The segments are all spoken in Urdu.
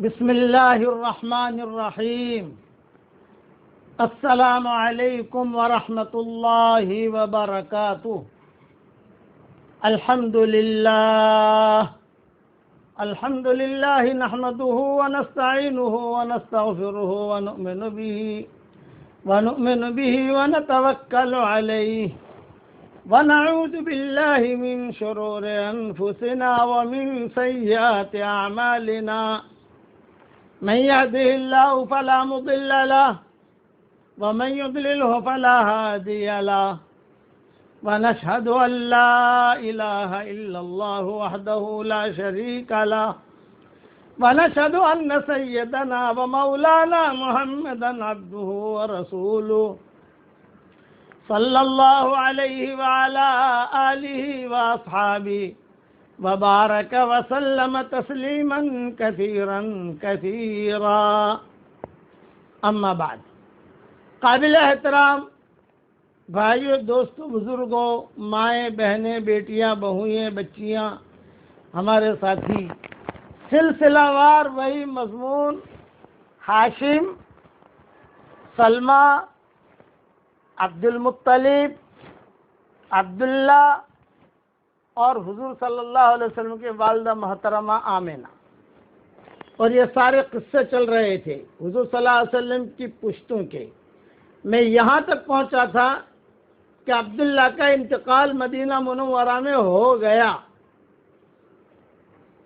بسم الله الرحمن الرحيم. السلام عليكم ورحمة الله وبركاته. الحمد لله نحمده ونستعينه ونستغفره ونؤمن به ونتوكل عليه ونعوذ بالله من شرور أنفسنا ومن سيئات أعمالنا. من يهده الله فلا مضل له ومن يضلله فلا هادي له. ونشهد أن لا إله إلا الله وحده لا شريك له. ونشهد أن سيدنا ومولانا محمدا عبده ورسوله صلى الله عليه وعلى آله وأصحابه وبارك وسلم تسلیما کثیرا کثیرا. اما بعد، قابل احترام بھائیوں، دوستوں، بزرگوں، مائیں، بہنیں، بیٹیاں، بہوئیں، بچیاں، ہمارے ساتھی، سلسلہ وار وہی مضمون ہاشم، سلمہ، عبد المطلب، عبداللہ اور حضور صلی اللہ علیہ وسلم کے والدہ محترمہ آمنہ، اور یہ سارے قصے چل رہے تھے حضور صلی اللہ علیہ وسلم کی پشتوں کے. میں یہاں تک پہنچا تھا کہ عبداللہ کا انتقال مدینہ منورہ میں ہو گیا.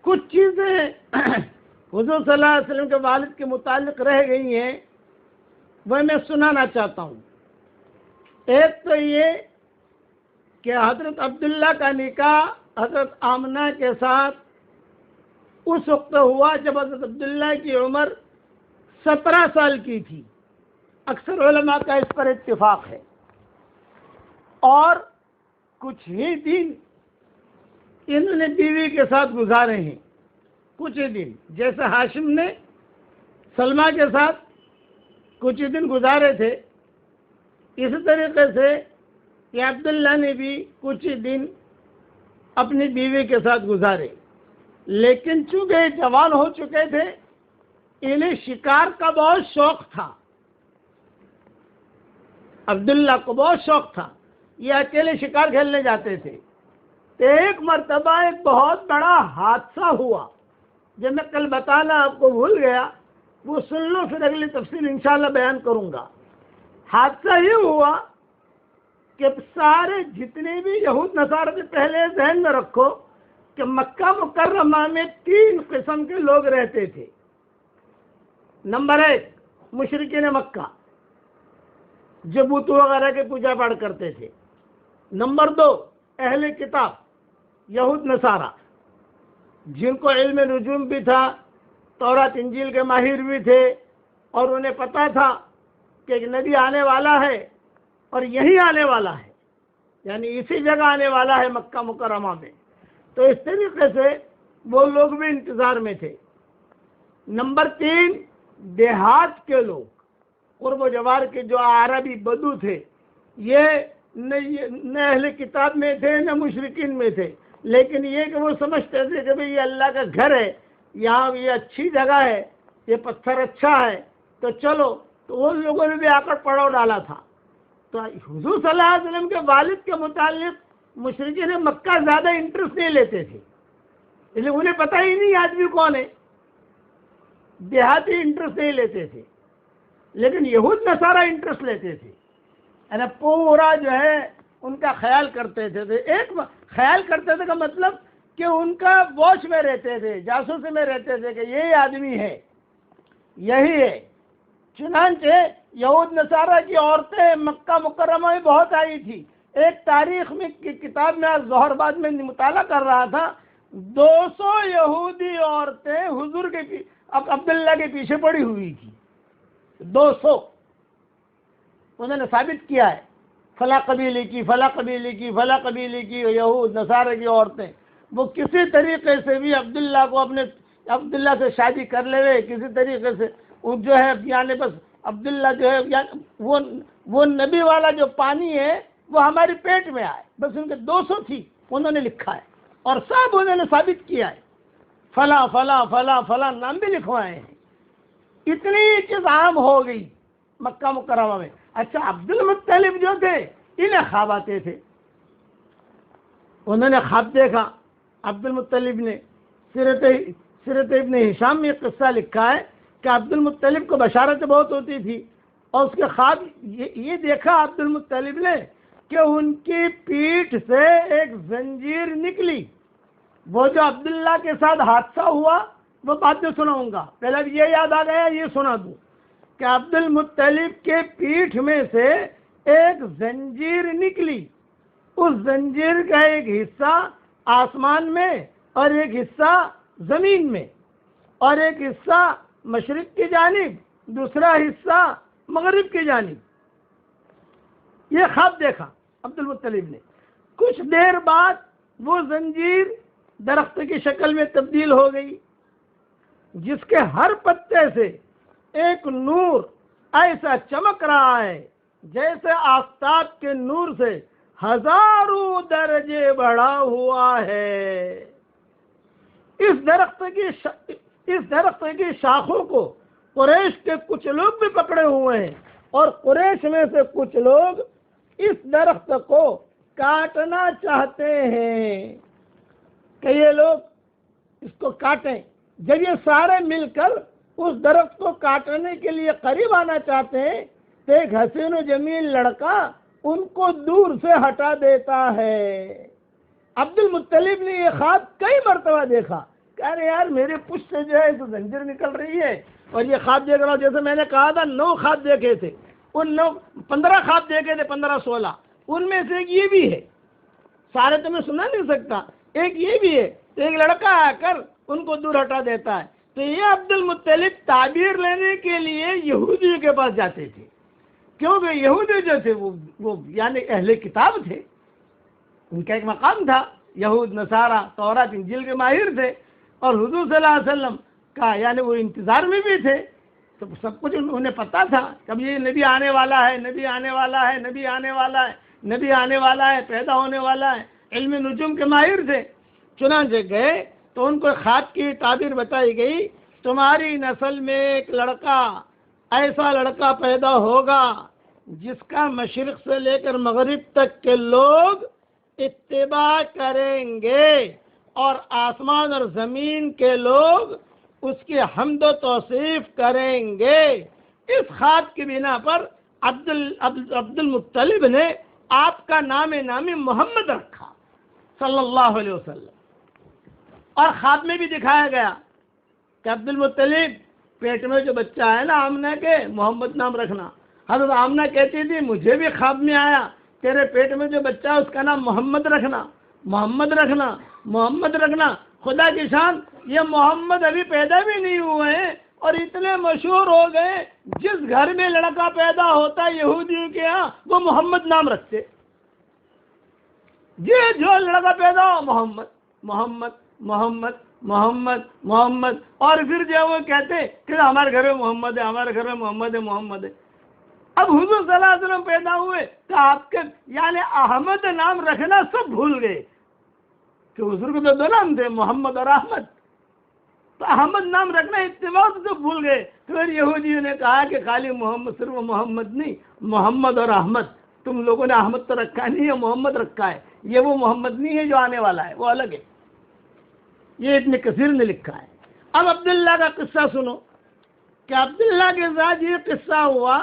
کچھ چیزیں حضور صلی اللہ علیہ وسلم کے والد کے متعلق رہ گئی ہیں، وہ میں سنانا چاہتا ہوں. ایک تو یہ کہ حضرت عبداللہ کا نکاح حضرت آمنہ کے ساتھ اس وقت ہوا جب حضرت عبداللہ کی عمر 17 سال کی تھی. اکثر علماء کا اس پر اتفاق ہے. اور کچھ ہی دن انہوں نے بیوی کے ساتھ گزارے ہیں، کچھ ہی دن، جیسے ہاشم نے سلمہ کے ساتھ کچھ ہی دن گزارے تھے، اسی طریقے سے کہ عبداللہ نے بھی کچھ ہی دن اپنی بیوی کے ساتھ گزارے. لیکن چونکہ یہ جوان ہو چکے تھے، انہیں شکار کا بہت شوق تھا. عبداللہ کو بہت شوق تھا، یہ اکیلے شکار کھیلنے جاتے تھے. ایک مرتبہ ایک بہت بڑا حادثہ ہوا، جب میں کل بتانا آپ کو بھول گیا، وہ سن لو، پھر اگلی تفصیل انشاءاللہ بیان کروں گا. حادثہ یہ ہوا کہ سارے جتنے بھی یہود نصارہ سے، پہلے ذہن میں رکھو کہ مکہ مکرمہ میں 3 قسم کے لوگ رہتے تھے. نمبر 1 مشرکین مکہ، جو بت وغیرہ کے پوجا پاٹ کرتے تھے. نمبر 2 اہل کتاب، یہود نصارہ، جن کو علم نجوم بھی تھا، تورات انجیل کے ماہر بھی تھے، اور انہیں پتا تھا کہ ایک نبی آنے والا ہے اور یہی آنے والا ہے، یعنی اسی جگہ آنے والا ہے مکہ مکرمہ میں. تو اس طریقے سے وہ لوگ بھی انتظار میں تھے. نمبر 3 دیہات کے لوگ، قرب و جوار کے جو عربی بدو تھے، یہ نہ اہل کتاب میں تھے نہ مشرکین میں تھے، لیکن یہ کہ وہ سمجھتے تھے کہ بھئی یہ اللہ کا گھر ہے، یہاں یہ اچھی جگہ ہے، یہ پتھر اچھا ہے، تو چلو. تو ان لوگوں نے بھی آ کر پڑاؤ ڈالا تھا. تو حضور صلی اللہ علیہ وسلم کے والد کے متعلق مشرکین مکہ زیادہ انٹرسٹ نہیں لیتے تھے، اس لیے انہیں پتہ ہی نہیں آدمی کون ہے، دیہاتی انٹرسٹ نہیں لیتے تھے. لیکن یہود نصارہ انٹرسٹ لیتے تھے، یعنی پورا جو ہے ان کا خیال کرتے تھے. ایک خیال کرتے تھے کا مطلب کہ ان کا واچ میں رہتے تھے، جاسوسی میں رہتے تھے کہ یہی آدمی ہے، یہی ہے. چنانچہ یہود نصارہ کی عورتیں مکہ مکرمہ میں بہت آئی تھی. ایک تاریخ میں کی کتاب میں آج ظہر بعد میں مطالعہ کر رہا تھا، 200 یہودی عورتیں حضور کے عبداللہ کے پیچھے پڑی ہوئی تھی. 200 انہوں نے ثابت کیا ہے، فلاں قبیلے کی، فلاں قبیلے کی، فلاں قبیلے کی یہود نصارہ کی عورتیں، وہ کسی طریقے سے بھی عبداللہ کو اپنے عبداللہ سے شادی کر لے، کسی طریقے سے وہ جو ہے یعنی بس عبداللہ جو ہے وہ نبی والا جو پانی ہے وہ ہمارے پیٹ میں آئے، بس ان کے 200 تھی، انہوں نے لکھا ہے اور سب انہوں نے ثابت کیا ہے. فلاں فلاں فلاں فلاں نام بھی لکھوائے ہیں. اتنی چیز عام ہو گئی مکہ مکرمہ میں. اچھا عبد المطلب جو تھے انہیں خواب آتے تھے. انہوں نے خواب دیکھا عبد المطلب نے. سیرت ابن ہشام میں قصہ لکھا ہے کہ عبد المطلب کو بشارت بہت ہوتی تھی اور اس کے خواب یہ دیکھا عبد المطلب نے کہ ان کی پیٹھ سے ایک زنجیر نکلی. وہ جو عبداللہ کے ساتھ حادثہ ہوا وہ بات میں سناؤں گا، پہلے اب یہ یاد آ گیا یہ سنا دوں کہ عبد المطلب کے پیٹھ میں سے ایک زنجیر نکلی. اس زنجیر کا ایک حصہ آسمان میں اور ایک حصہ زمین میں اور ایک حصہ مشرق کی جانب دوسرا حصہ مغرب کی جانب. یہ خواب دیکھا عبد المطلب نے. کچھ دیر بعد وہ زنجیر درخت کی شکل میں تبدیل ہو گئی جس کے ہر پتے سے ایک نور ایسا چمک رہا ہے جیسے آفتاب کے نور سے ہزاروں درجے بڑھا ہوا ہے. اس درخت کی شاخوں کو قریش کے کچھ لوگ بھی پکڑے ہوئے ہیں اور قریش میں سے کچھ لوگ اس درخت کو کاٹنا چاہتے ہیں کہ یہ لوگ اس کو کاٹیں. جب یہ سارے مل کر اس درخت کو کاٹنے کے لیے قریب آنا چاہتے ہیں تو ایک حسین و جمیل لڑکا ان کو دور سے ہٹا دیتا ہے. عبد المطلب نے یہ خواب کئی مرتبہ دیکھا کہ ارے یار میرے پشت سے جو ہے تو زنجیر نکل رہی ہے اور یہ خواب دیکھ رہا ہوں. جیسے میں نے کہا تھا 9 خواب دیکھے تھے، ان 15 خواب دیکھے تھے، 15-16 ان میں سے ایک یہ بھی ہے. سارے تو میں سنا نہیں سکتا. ایک یہ بھی ہے، ایک لڑکا آ کر ان کو دور ہٹا دیتا ہے. تو یہ عبد المطلب تعبیر لینے کے لیے یہودیوں کے پاس جاتے تھے کیونکہ یہودی جو تھے وہ یعنی اہل کتاب تھے. ان کا ایک مقام تھا. یہود نصارہ تورات انجیل کے ماہر تھے اور حضور صلی اللہ علیہ وسلم کا یعنی وہ انتظار میں بھی تھے. تو سب کچھ انہیں پتا تھا کب یہ نبی آنے والا ہے، نبی آنے والا ہے، نبی آنے والا ہے، نبی آنے والا ہے، پیدا ہونے والا ہے. علم نجوم کے ماہر تھے. چنانچہ گئے تو ان کو خواب کی تعبیر بتائی گئی، تمہاری نسل میں ایک لڑکا، ایسا لڑکا پیدا ہوگا جس کا مشرق سے لے کر مغرب تک کے لوگ اتباع کریں گے اور آسمان اور زمین کے لوگ اس کی حمد و توصیف کریں گے. اس خواب کی بنا پر عبد المطلب نے آپ کا نام نامی محمد رکھا صلی اللہ علیہ وسلم. اور خواب میں بھی دکھایا گیا کہ عبد المطلب پیٹ میں جو بچہ ہے نا آمنہ کے، محمد نام رکھنا. حضرت آمنہ کہتی تھی مجھے بھی خواب میں آیا تیرے پیٹ میں جو بچہ ہے اس کا نام محمد رکھنا، محمد رکھنا، محمد رکھنا. خدا کی شان یہ محمد ابھی پیدا بھی نہیں ہوئے ہیں اور اتنے مشہور ہو گئے. جس گھر میں لڑکا پیدا ہوتا یہودیوں کے ہاں وہ محمد نام رکھتے. یہ جو لڑکا پیدا ہو محمد محمد محمد محمد محمد. اور پھر جو وہ کہتے کہ ہمارے گھر میں محمد ہے، ہمارے گھر میں محمد ہے، محمد ہے. اب حضور صلی اللہ علیہ وسلم پیدا ہوئے تو آپ کے یعنی احمد نام رکھنا سب بھول گئے کہ حضور کو تو 2 نام تھے، محمد اور احمد. تو احمد نام رکھنا اتباع سے سب بھول گئے. پھر یہودیوں نے کہا کہ خالی محمد صرف محمد نہیں، محمد اور احمد. تم لوگوں نے احمد تو رکھا نہیں ہے، محمد رکھا ہے. یہ وہ محمد نہیں ہے جو آنے والا ہے، وہ الگ ہے. یہ ابن کثیر نے لکھا ہے. اب عبداللہ کا قصہ سنو کہ عبداللہ کے ساتھ یہ قصہ ہوا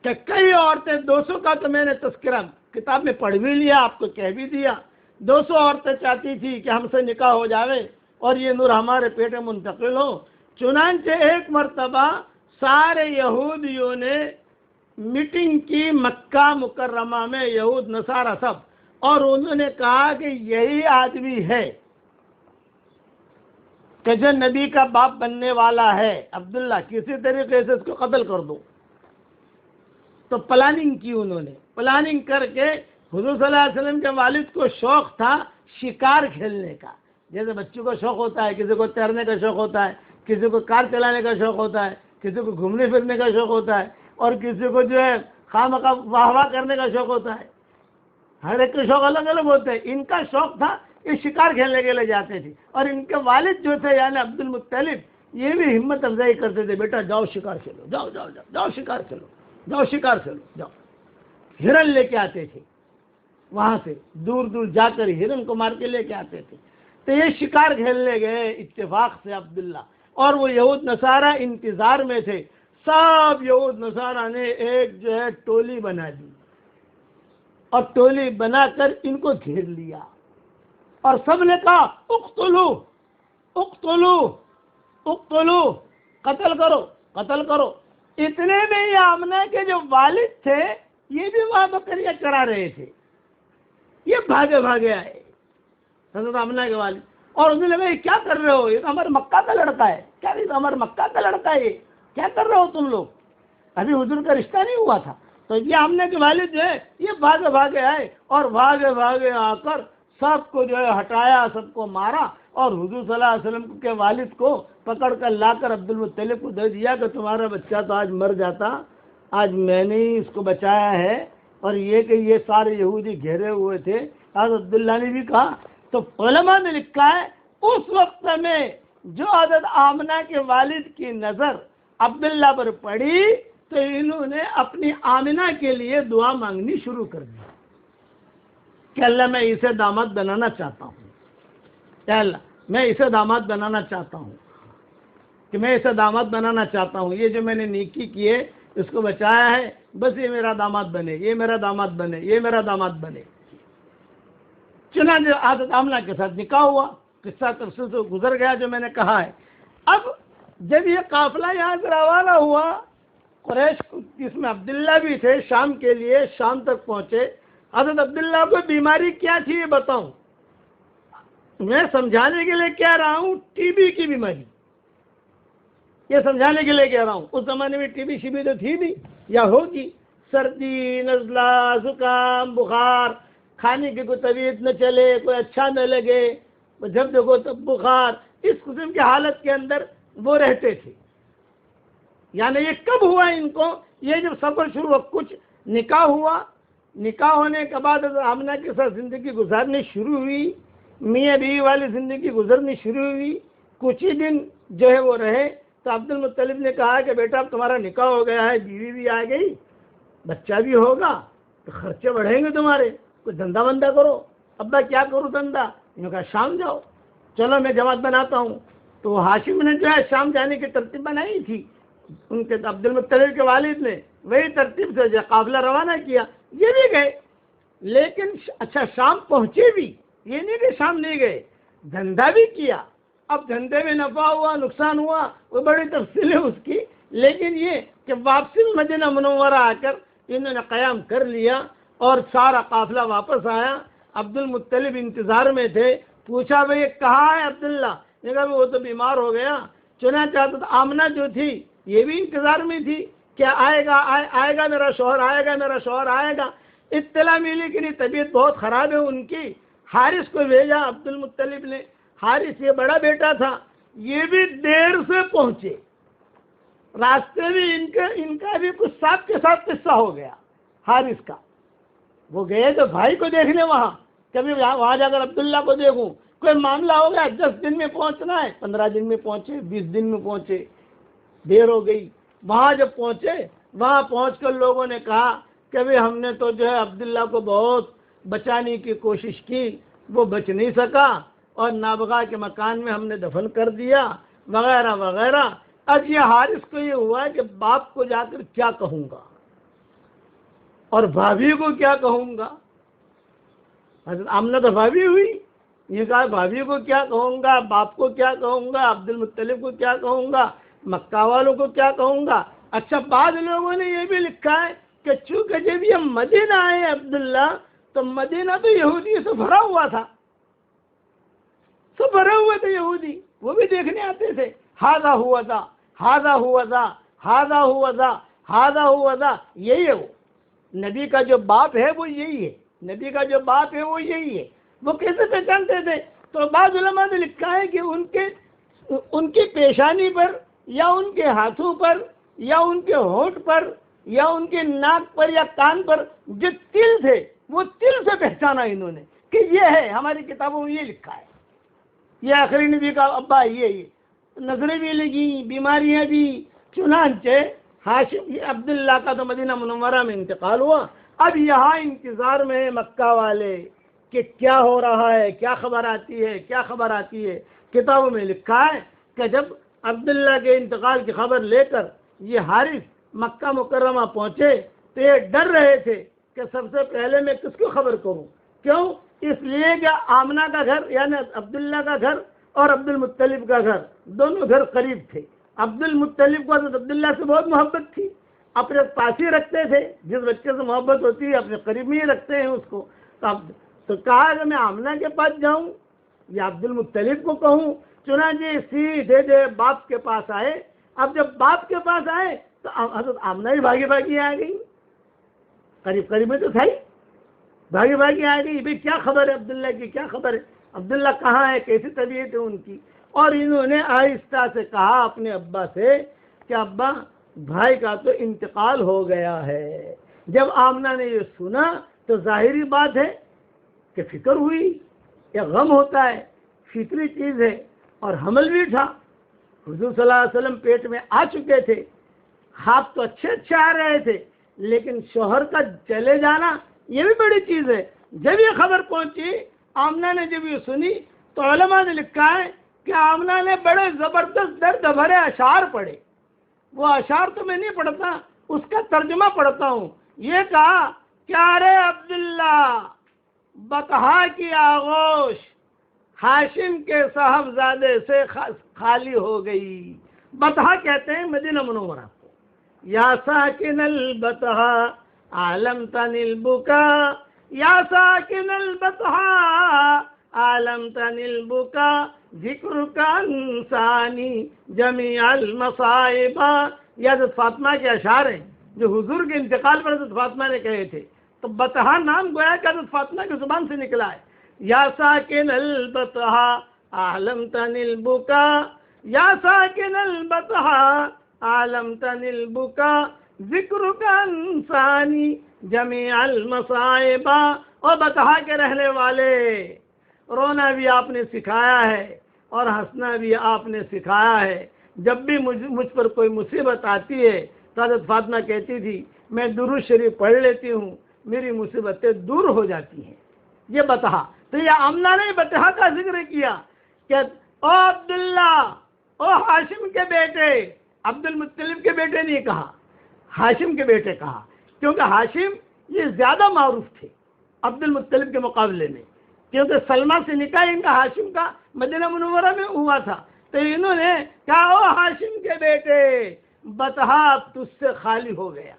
کہ کئی عورتیں 200 کا تو میں نے تذکرہ کتاب میں پڑھ بھی لیا، آپ کو کہہ بھی دیا. 200 عورتیں چاہتی تھی کہ ہم سے نکاح ہو جاوے اور یہ نور ہمارے پیٹ میں منتقل ہو. چنانچہ ایک مرتبہ سارے یہودیوں نے میٹنگ کی مکہ مکرمہ میں، یہود نصارہ سب، اور انہوں نے کہا کہ یہی آدمی ہے کہ جو نبی کا باپ بننے والا ہے عبداللہ، کسی طریقے سے اس کو قتل کر دو. تو پلاننگ کی انہوں نے. پلاننگ کر کے حضور صلی اللہ علیہ وسلم کے والد کو شوق تھا شکار کھیلنے کا. جیسے بچوں کو شوق ہوتا ہے، کسی کو تیرنے کا شوق ہوتا ہے، کسی کو کار چلانے کا شوق ہوتا ہے، کسی کو گھومنے پھرنے کا شوق ہوتا ہے، اور کسی کو جو ہے خواہ مخواہ واہ واہ کرنے کا شوق ہوتا ہے. ہر ایک کے شوق الگ الگ ہوتے ہیں. ان کا شوق تھا یہ شکار کھیلنے کے لیے جاتے تھے، اور ان کے والد جو تھے یعنی عبد المطلب یہ بھی ہمت افزائی کرتے تھے، بیٹا جاؤ شکار کھیلو، جاؤ جاؤ جاؤ جاؤ شکار کھیلو، جاؤ شکار کھیلو جاؤ۔ ہرن لے کے آتے تھے وہاں سے، دور دور جا کر ہرن کو مار کے لے کے آتے تھے۔ تو یہ شکار کھیلنے گئے اتفاق سے عبداللہ، اور وہ یہود نصارہ انتظار میں تھے۔ سب یہود نصارہ نے ایک جو ہے ٹولی بنا دی، اور ٹولی بنا کر ان کو گھیر لیا، اور سب نے کہا اقتلو اقتلو اقتلو، قتل کرو قتل کرو۔ اتنے میں یہ آمنہ کے جو والد تھے یہ بھی وہاں بکریاں چرا رہے تھے، یہ بھاگے بھاگے آئے حضرت آمنہ کے والد، اور انہوں نے کہا یہ کیا کر رہے ہو، یہ تو ہمارے مکہ کا لڑکا ہے، کیا یہ تو ہمارے مکہ کا لڑکا ہے، یہ کیا کر رہے ہو تم لوگ، ابھی حضور کا رشتہ نہیں ہوا تھا۔ تو یہ آمنہ کے والد جو ہے یہ بھاگے بھاگے آئے، اور بھاگے بھاگے آ کر سب کو جو ہے ہٹایا، سب کو مارا، اور حضور صلی اللہ علیہ وسلم کے والد کو پکڑ کر لا کر عبد المطلب کو دے دیا کہ تمہارا بچہ تو آج مر جاتا، آج میں نے ہی اس کو بچایا ہے۔ اور یہ کہ یہ سارے یہودی گھیرے ہوئے تھے، حضرت عبداللہ نے بھی کہا۔ تو علماء نے لکھا ہے اس وقت میں جو حضرت آمنہ کے والد کی نظر عبداللہ پر پڑی تو انہوں نے اپنی آمنہ کے لیے دعا مانگنی شروع کر دی کہ اللہ میں اسے داماد بنانا چاہتا ہوں، یا اللہ میں اسے داماد بنانا چاہتا ہوں، کہ میں اسے داماد بنانا چاہتا ہوں، یہ جو میں نے نیکی کی ہے اس کو بچایا ہے، بس یہ میرا داماد بنے، یہ میرا داماد بنے، یہ میرا داماد بنے۔ چنانچہ حضرت آمنہ کے ساتھ نکاح ہوا، قصہ تفصیل سے گزر گیا جو میں نے کہا ہے۔ اب جب یہ قافلہ یہاں سے روانہ ہوا، قریش جس میں عبداللہ بھی تھے شام کے لیے شام تک پہنچے۔ حضرت عبداللہ کو بیماری کیا تھی یہ بتاؤں، میں سمجھانے کے لیے کہہ رہا ہوں، ٹی بی کی بیماری، یہ سمجھانے کے لیے کہہ رہا ہوں۔ اس زمانے میں ٹی بی شبی تو تھی نہیں یا ہوگی، سردی، نزلہ، زکام، بخار، کھانے کی کوئی طبیعت نہ چلے، کوئی اچھا نہ لگے، جب دیکھو تب بخار، اس قسم کی حالت کے اندر وہ رہتے تھے۔ یعنی یہ کب ہوا ان کو، یہ جب سفر شروع ہوا، کچھ نکاح ہوا، نکاح ہونے کے بعد آمنہ کے ساتھ زندگی گزارنی شروع ہوئی، میاں بیوی والی زندگی گزرنی شروع ہوئی، کچھ ہی دن جو ہے وہ رہے تو عبد المطلب نے کہا کہ بیٹا اب تمہارا نکاح ہو گیا ہے، بیوی بھی آ گئی، بچہ بھی ہوگا تو خرچے بڑھیں گے تمہارے، کوئی دھندا بندہ کرو۔ ابا کیا کروں دھندا؟ انہوں نے کہا شام جاؤ، چلو میں جماعت بناتا ہوں۔ تو ہاشم نے جو ہے شام جانے کی ترتیب بنائی تھی، ان کے عبد المطلب کے والد نے وہی ترتیب سے جو قافلہ روانہ کیا، یہ بھی گئے، لیکن اچھا شام پہنچے بھی، یہ نہیں کہ شام نہیں گئے، دھندا بھی کیا۔ اب دھندے میں نفع ہوا نقصان ہوا وہ بڑی تفصیل ہے اس کی، لیکن یہ کہ واپسی مدینہ منورہ آ کر انہوں نے قیام کر لیا اور سارا قافلہ واپس آیا۔ عبد المطلب انتظار میں تھے، پوچھا بھئی کہاں ہے عبداللہ؟ نے کہا وہ تو بیمار ہو گیا۔ چنانچہ حضرت آمنہ جو تھی یہ بھی انتظار میں تھی کہ آئے گا آئے گا میرا شوہر، آئے گا میرا شوہر آئے گا۔ اطلاع ملی کہ نہیں طبیعت بہت خراب ہے ان کی۔ حارث کو بھیجا عبد المطلب نے، حارث یہ بڑا بیٹا تھا، یہ بھی دیر سے پہنچے، راستے میں ان کا بھی کچھ ساتھ کے ساتھ قصہ ہو گیا حارث کا۔ وہ گئے تو بھائی کو دیکھنے وہاں، کبھی وہاں جا کر عبداللہ کو دیکھوں، کوئی معاملہ ہو گیا، 10 دن میں پہنچنا ہے، 15 دن میں پہنچے، 20 دن میں پہنچے، دیر ہو گئی۔ وہاں جب پہنچے، وہاں پہنچ کر لوگوں نے کہا کہ بھئی ہم نے تو جو ہے عبداللہ کو بہت بچانے کی کوشش کی، وہ بچ نہیں سکا اور نابغہ کے مکان میں ہم نے دفن کر دیا وغیرہ وغیرہ۔ اب یہ حارث کو یہ ہوا کہ باپ کو جا کر کیا کہوں گا اور بھابھی کو کیا کہوں گا۔ حضرت آمنہ تو بھابھی ہوئی، یہ کہا بھابھی کو کیا کہوں گا، باپ کو کیا کہوں گا، عبد المطلب کو کیا کہوں گا، مکہ والوں کو کیا کہوں گا۔ اچھا بعض لوگوں نے یہ بھی لکھا ہے کہ چونکہ جب یہ مدینہ آئے عبداللہ تو مدینہ تو یہودی سے بھرا ہوا تھا، سب بھرے ہوئے تھے یہودی، وہ بھی دیکھنے آتے تھے۔ ہاذا ہوا تھا، ہاذا ہوا تھا، ہاذا ہوا تھا، ہاذا ہوا تھا، یہی ہے وہ نبی کا جو باپ ہے وہ یہی ہے، نبی کا جو باپ ہے وہ یہی ہے۔ وہ کیسے پہچانتے تھے؟ تو بعض علماء نے لکھا ہے کہ ان کی پیشانی پر یا ان کے ہاتھوں پر یا ان کے ہونٹ پر یا ان کے ناک پر یا کان پر جو تل تھے وہ تل سے پہچانا انہوں نے کہ یہ ہے ہماری کتابوں میں یہ لکھا ہے، یہ آخری نبی کا ابا یہ نظریں بھی لگی، بیماریاں بھی۔ چنانچہ ہاشم عبداللہ کا تو مدینہ منورہ میں انتقال ہوا، اب یہاں انتظار میں مکہ والے کہ کیا ہو رہا ہے، کیا خبر آتی ہے، کیا خبر آتی ہے۔ کتابوں میں لکھا ہے کہ جب عبداللہ کے انتقال کی خبر لے کر یہ حارث مکہ مکرمہ پہنچے تو یہ ڈر رہے تھے کہ سب سے پہلے میں کس کو خبر کروں، کیوں؟ اس لیے کہ آمنہ کا گھر یعنی عبداللہ کا گھر اور عبد المطلب کا گھر دونوں گھر قریب تھے۔ عبد المطلب کو حضرت عبداللہ سے بہت محبت تھی، اپنے پاس ہی رکھتے تھے، جس بچے سے محبت ہوتی ہے اپنے قریب میں ہی رکھتے ہیں اس کو۔ تو کہا کہ میں آمنہ کے پاس جاؤں یا عبد المطلب کو کہوں؟ چنانچہ سیدھے باپ کے پاس آئے۔ اب جب باپ کے پاس آئے تو حضرت آمنہ ہی بھاگی بھاگی آ گئی، قریب میں تو تھا ہی، بھاگی بھاگی آ گئی، بھائی کیا خبر ہے عبداللہ کی، کیا خبر ہے، عبداللہ کہاں ہے، کیسی طبیعت ہے ان کی؟ اور انہوں نے آہستہ سے کہا اپنے ابا سے کہ ابا بھائی کا تو انتقال ہو گیا ہے۔ جب آمنہ نے یہ سنا تو ظاہری بات ہے کہ فکر ہوئی، یا غم ہوتا ہے، فطری چیز ہے، اور حمل بھی تھا۔ حضور صلی اللہ علیہ وسلم پیٹ میں آ چکے تھے، ہاتھ تو اچھے آ رہے تھے، لیکن شوہر کا چلے جانا یہ بھی بڑی چیز ہے۔ جب یہ خبر پہنچی، آمنہ نے جب یہ سنی تو علماء نے لکھا ہے کہ آمنہ نے بڑے زبردست درد بھرے اشعار پڑھے۔ وہ اشعار تو میں نہیں پڑھتا، اس کا ترجمہ پڑھتا ہوں۔ یہ کہا کہ ارے عبداللہ، بطحا کی آغوش ہاشم کے صاحبزادے سے خالی ہو گئی۔ بطحا کہتے ہیں مدینہ منورہ کو۔ یا ساکن البطحا عالمتن البکا، یا ساکن البطحا عالمتن البکا، ذکر کا انسانی جمیع المصائب۔ یہ حضرت فاطمہ کے اشعار ہیں جو حضور کے انتقال پر حضرت فاطمہ نے کہے تھے، تو بطحا نام گویا کہ حضرت فاطمہ کی زبان سے نکلا ہے۔ یا ساکن البطحا عالمتن البکا، یا ساکن البطحا عالمتن البکا، ذکر کا انسانی جمیع المصائب۔ اور بطحا کے رہنے والے، رونا بھی آپ نے سکھایا ہے اور ہنسنا بھی آپ نے سکھایا ہے۔ جب بھی مجھ پر کوئی مصیبت آتی ہے تو حضرت فاطمہ کہتی تھی میں درود شریف پڑھ لیتی ہوں، میری مصیبتیں دور ہو جاتی ہیں۔ یہ بطحا، تو یہ آمنہ نے بطحا کا ذکر کیا کہ او عبداللہ، او ہاشم کے بیٹے، عبد المطلب کے بیٹے نہیں کہا، ہاشم کے بیٹے کہا، کیونکہ ہاشم یہ زیادہ معروف تھے عبد المطلب کے مقابلے میں، کیونکہ سلمہ سے نکاح ان کا ہاشم کا مدینہ منورہ میں ہوا تھا۔ تو انہوں نے کہا او ہاشم کے بیٹے، بطحا تجھ سے خالی ہو گیا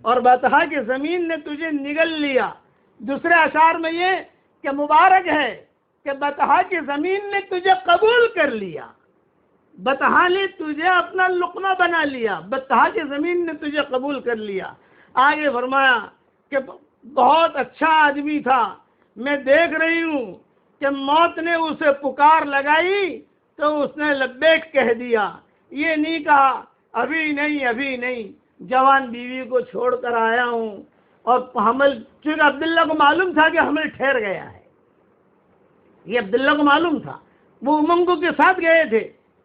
اور بطحا کی زمین نے تجھے نگل لیا۔ دوسرے اشعار میں یہ کہ مبارک ہے کہ بطحا کی زمین نے تجھے قبول کر لیا، بطحا نے تجھے اپنا لقمہ بنا لیا، بطحا کی زمین نے تجھے قبول کر لیا۔ آگے فرمایا کہ بہت اچھا آدمی تھا، میں دیکھ رہی ہوں کہ موت نے اسے پکار لگائی تو اس نے لبیک کہہ دیا، یہ نہیں کہا ابھی نہیں، جوان بیوی کو چھوڑ کر آیا ہوں اور حمل، چونکہ عبداللہ کو معلوم تھا کہ حمل ٹھہر گیا ہے، یہ عبداللہ کو معلوم تھا، وہ امنگوں کے ساتھ گئے تھے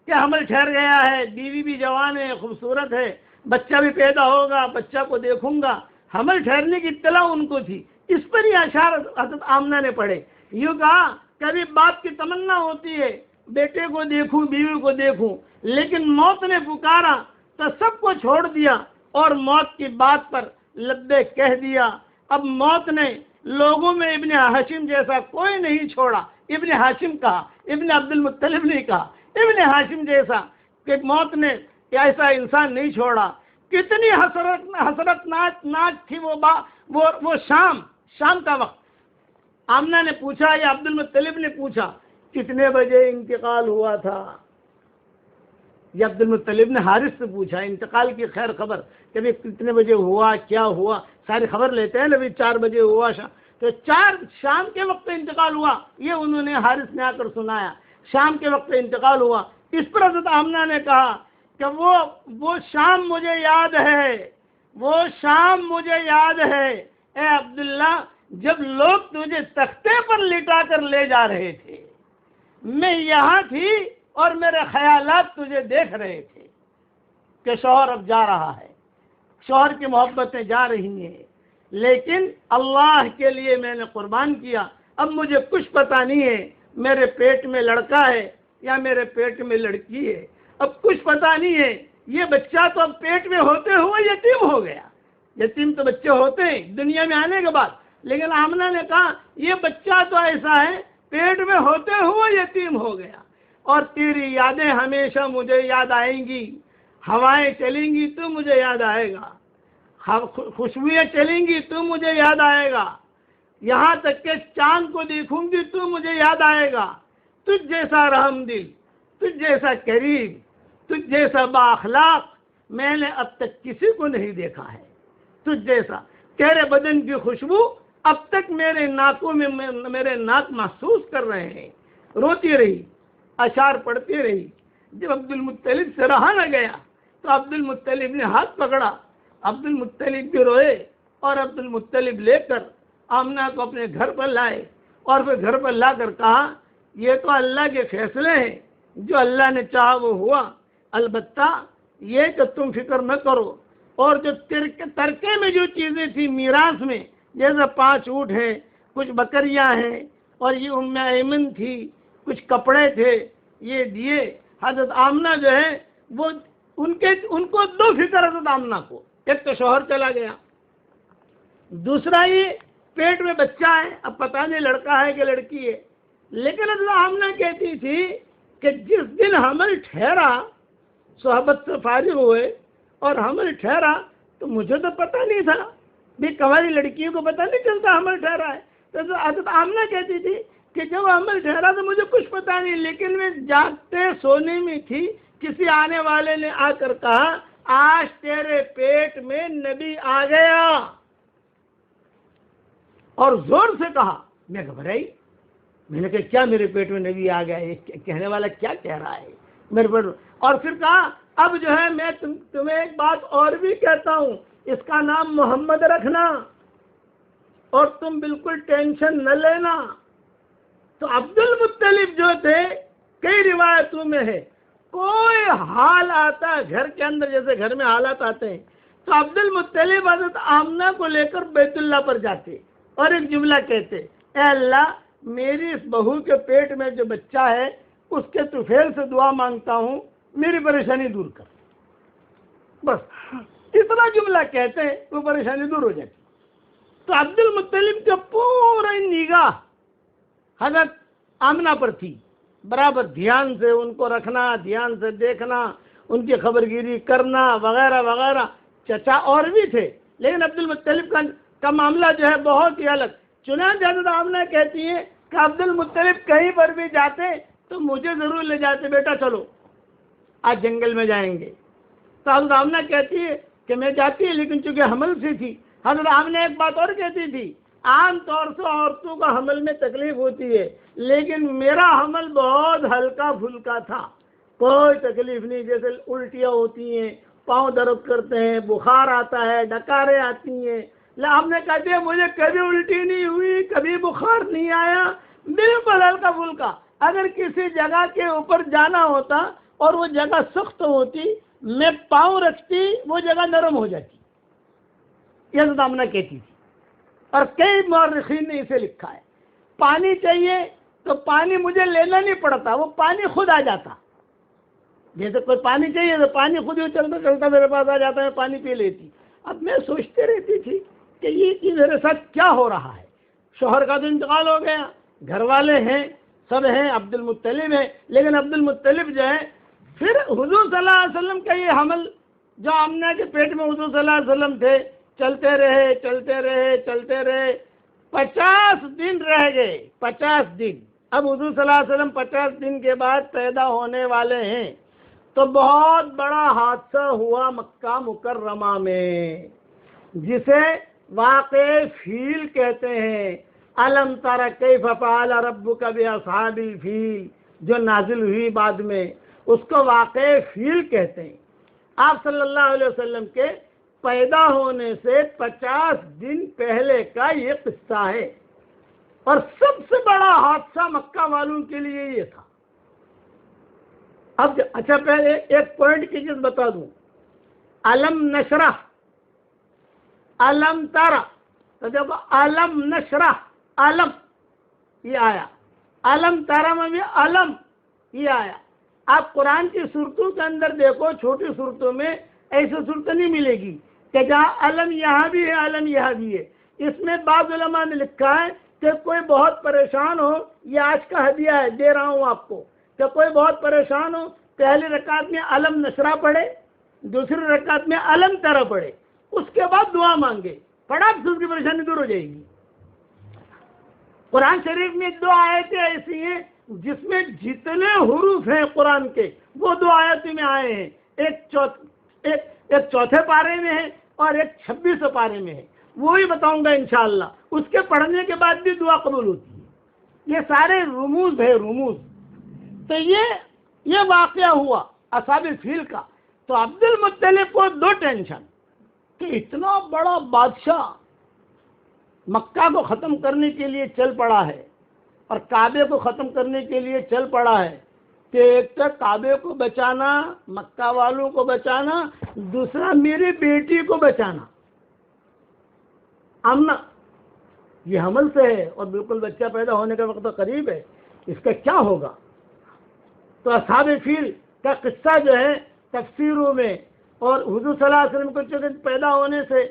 کہ حمل ٹھہر گیا ہے، بیوی بھی جوان ہے، خوبصورت ہے، بچہ بھی پیدا ہوگا، بچہ کو دیکھوں گا، حمل ٹھہرنے کی اطلاع ان کو تھی۔ اس پر یہ اشعار حضرت آمنہ نے پڑھے، یوں کہا کبھی باپ کی تمنا ہوتی ہے بیٹے کو دیکھوں، بیوی کو دیکھوں، لیکن موت نے پکارا تو سب کو چھوڑ دیا اور موت کی بات پر لبیک کہہ دیا۔ اب موت نے لوگوں میں ابن ہاشم جیسا کوئی نہیں چھوڑا، ابن ہاشم کہا، ابن عبد المطلب نہیں کہا، ابن ہاشم جیسا کہ موت نے ایسا انسان نہیں چھوڑا۔ کتنی حسرت ناک تھی وہ شام کا وقت۔ آمنہ نے پوچھا یا عبد المطلب نے پوچھا کتنے بجے انتقال ہوا تھا؟ یہ عبد المطلب نے حارث سے پوچھا انتقال کی خیر خبر، کہ کتنے بجے ہوا، کیا ہوا، ساری خبر لیتے ہیں نبی، 4 بجے ہوا تو 4 شام کے وقت انتقال ہوا، یہ انہوں نے حارث نے آ کر سنایا، شام کے وقت انتقال ہوا۔ اس پر حضرت آمنہ نے کہا کہ وہ شام مجھے یاد ہے، وہ شام مجھے یاد ہے، اے عبداللہ جب لوگ تجھے تختے پر لٹا کر لے جا رہے تھے، میں یہاں تھی اور میرے خیالات تجھے دیکھ رہے تھے کہ شوہر اب جا رہا ہے، شوہر کی محبتیں جا رہی ہیں، لیکن اللہ کے لیے میں نے قربان کیا۔ اب مجھے کچھ پتہ نہیں ہے میرے پیٹ میں لڑکا ہے یا میرے پیٹ میں لڑکی ہے، اب کچھ پتہ نہیں ہے۔ یہ بچہ تو اب پیٹ میں ہوتے ہوئے یتیم ہو گیا، یتیم تو بچے ہوتے ہیں دنیا میں آنے کے بعد، لیکن آمنہ نے کہا یہ بچہ تو ایسا ہے پیٹ میں ہوتے ہوئے یتیم ہو گیا، اور تیری یادیں ہمیشہ مجھے یاد آئیں گی، ہوائیں چلیں گی تو مجھے یاد آئے گا، خوشبوئیں چلیں گی تو مجھے یاد آئے گا، یہاں تک کہ چاند کو دیکھوں گی تو مجھے یاد آئے گا۔ تجھ جیسا رحم دل، تجھ جیسا کریم، تجھ جیسا با اخلاق میں نے اب تک کسی کو نہیں دیکھا ہے، تجھ جیسا۔ تیرے بدن کی خوشبو اب تک میرے ناکوں میں میرے ناک محسوس کر رہے ہیں۔ روتی رہی، اشعار پڑھتی رہی۔ جب عبد المطلب سے رہا نہ گیا تو عبد المطلب نے ہاتھ پکڑا، عبد المطلب بھی روئے، اور عبد المطلب لے کر آمنہ کو اپنے گھر پر لائے، اور پھر گھر پر لا کر کہا یہ تو اللہ کے فیصلے ہیں، جو اللہ نے چاہا وہ ہوا، البتہ یہ کہ تم فکر نہ کرو، اور جو ترکے میں جو چیزیں تھیں میراث میں، جیسے 5 اونٹ ہیں، کچھ بکریاں ہیں، اور یہ ام ایمن تھی، کچھ کپڑے تھے، یہ دیے۔ حضرت آمنہ جو ہے وہ ان کو 2 فکر حضرت آمنہ کو، ایک تو شوہر چلا گیا، دوسرا یہ پیٹ میں بچہ ہے، اب پتہ نہیں لڑکا ہے کہ لڑکی ہے۔ لیکن حضرت آمنہ کہتی تھی کہ جس دن حمل ٹھہرا، صحبت سے فارغ ہوئے اور حمل ٹھہرا تو مجھے تو پتہ نہیں تھا، بھی کماری لڑکیوں کو پتہ نہیں چلتا حمل ٹھہرا ہے۔ تو حضرت آمنہ کہتی تھی کہ جب حمل ٹھہرا تو مجھے کچھ پتہ نہیں، لیکن میں جاگتے سونے میں تھی، کسی آنے والے نے آ کر کہا آج تیرے پیٹ میں نبی آ گیا، اور زور سے کہا۔ میں گھبرائی، میں نے کہا کیا میرے پیٹ میں نبی آ گیا ہے، کہنے والا کیا کہہ رہا ہے میرے پیٹ میں؟ اور پھر کہا اب جو ہے میں تمہیں ایک بات اور بھی کہتا ہوں، اس کا نام محمد رکھنا، اور تم بالکل ٹینشن نہ لینا۔ تو عبد المطلب جو تھے، کئی روایتوں میں ہے، کوئی حال آتا گھر کے اندر، جیسے گھر میں حالات آتے ہیں، تو عبد المطلب حضرت آمنہ کو لے کر بیت اللہ پر جاتے اور ایک جملہ کہتے، اے اللہ میری اس بہو کے پیٹ میں جو بچہ ہے اس کے طفیل سے دعا مانگتا ہوں، میری پریشانی دور کر۔ بس اتنا جملہ کہتے ہیں وہ پریشانی دور ہو جاتی۔ تو عبد المطلب کا پورا نگاہ حضرت آمنہ پر تھی، برابر دھیان سے ان کو رکھنا، دھیان سے دیکھنا، ان کی خبرگیری کرنا وغیرہ وغیرہ۔ چچا اور بھی تھے، لیکن عبد المطلب کا معاملہ جو ہے بہت ہی الگ۔ چنانچہ حضرت آمنہ کہتی ہے کہ عبد المطلب کہیں پر بھی جاتے تو مجھے ضرور لے جاتے، بیٹا چلو آج جنگل میں جائیں گے۔ تو حضرت آمنہ کہتی ہے کہ میں جاتی ہے، لیکن چونکہ حمل سے تھی۔ حضرت آمنہ ایک بات اور کہتی تھی، عام طور سے عورتوں کا حمل میں تکلیف ہوتی ہے، لیکن میرا حمل بہت ہلکا پھلکا تھا، کوئی تکلیف نہیں، جیسے الٹیاں ہوتی ہیں، پاؤں درد کرتے ہیں، بخار آتا ہے، ڈکاریں آتی ہیں۔ آپ نے کہتے ہیں مجھے کبھی الٹی نہیں ہوئی، کبھی بخار نہیں آیا، بالکل ہلکا پھلکا۔ اگر کسی جگہ کے اوپر جانا ہوتا اور وہ جگہ سخت ہوتی، میں پاؤں رکھتی وہ جگہ نرم ہو جاتی، یہ حضرت آمنہ کہتی تھی۔ اور کئی مورخین نے اسے لکھا ہے، پانی چاہیے تو پانی مجھے لینا نہیں پڑتا، وہ پانی خود آ جاتا۔ جیسے کوئی پانی چاہیے تو پانی خود ہی چلتا چلتا میرے پاس آ جاتا ہے، پانی پی لیتی۔ اب میں سوچتے رہتی تھی کہ یہ چیز میرے ساتھ کیا ہو رہا ہے۔ شوہر کا تو انتقال ہو گیا، گھر والے ہیں، سب ہیں، عبد المطلب ہے، لیکن عبد المطلب جو ہے، پھر حضور صلی اللہ علیہ وسلم کا یہ حمل جو آمنہ کے پیٹ میں حضور صلی اللہ علیہ وسلم تھے، چلتے رہے چلتے رہے چلتے رہے، 50 دن رہ گئے، 50 دن۔ اب حضور صلی اللہ علیہ وسلم 50 دن کے بعد پیدا ہونے والے ہیں، تو بہت بڑا حادثہ ہوا مکہ مکرمہ میں، جسے واقع فیل کہتے ہیں۔ الم تر کیف فعل ربک باصحاب الفیل جو نازل ہوئی بعد میں، اس کو واقع فیل کہتے ہیں۔ آپ صلی اللہ علیہ وسلم کے پیدا ہونے سے 50 دن پہلے کا یہ قصہ ہے، اور سب سے بڑا حادثہ مکہ والوں کے لیے یہ تھا۔ اب اچھا پہلے ایک پوائنٹ کی چیز بتا دوں، علم نشرح، علم تارا، تو دیکھو علم نشرح، علم یہ آیا، علم تارا میں بھی علم یہ آیا۔ آپ قرآن کی صورتوں کے اندر دیکھو، چھوٹی صورتوں میں ایسی صورت نہیں ملے گی کہ جہاں علم یہاں بھی ہے علم یہاں بھی ہے۔ اس میں بعض علماء نے لکھا ہے کہ کوئی بہت پریشان ہو، یہ آج کا ہدیہ ہے، دے رہا ہوں آپ کو، کہ کوئی بہت پریشان ہو، پہلی رکعت میں علم نشرح پڑھے، دوسری رکعت میں علم ترا پڑھے، اس کے بعد دعا مانگے، پڑھا تو اس کی پریشانی دور ہو جائے گی۔ قرآن شریف میں 2 آیتیں ایسی ہیں جس میں جتنے حروف ہیں قرآن کے وہ 2 آیتیں میں آئے ہیں، ایک چوتھے پارے میں ہے اور ایک 26 پارے میں ہے، وہی بتاؤں گا انشاءاللہ۔ اس کے پڑھنے کے بعد بھی دعا قبول ہوتی ہے۔ یہ سارے رموز ہے، رموز۔ تو یہ واقعہ ہوا اصحاب الفیل کا۔ تو عبد المطلب کو 2 ٹینشن کہ اتنا بڑا بادشاہ مکہ کو ختم کرنے کے لیے چل پڑا ہے اور کعبے کو ختم کرنے کے لیے چل پڑا ہے، کہ ایک تو کعبے کو بچانا، مکہ والوں کو بچانا، دوسرا میری بیٹی کو بچانا، امنا یہ حمل سے ہے اور بالکل بچہ پیدا ہونے کا وقت قریب ہے، اس کا کیا ہوگا؟ تو اصحاب فیل کا قصہ جو ہے تفسیروں میں، اور حضور صلی اللہ علیہ وسلم کو چونکہ پیدا ہونے سے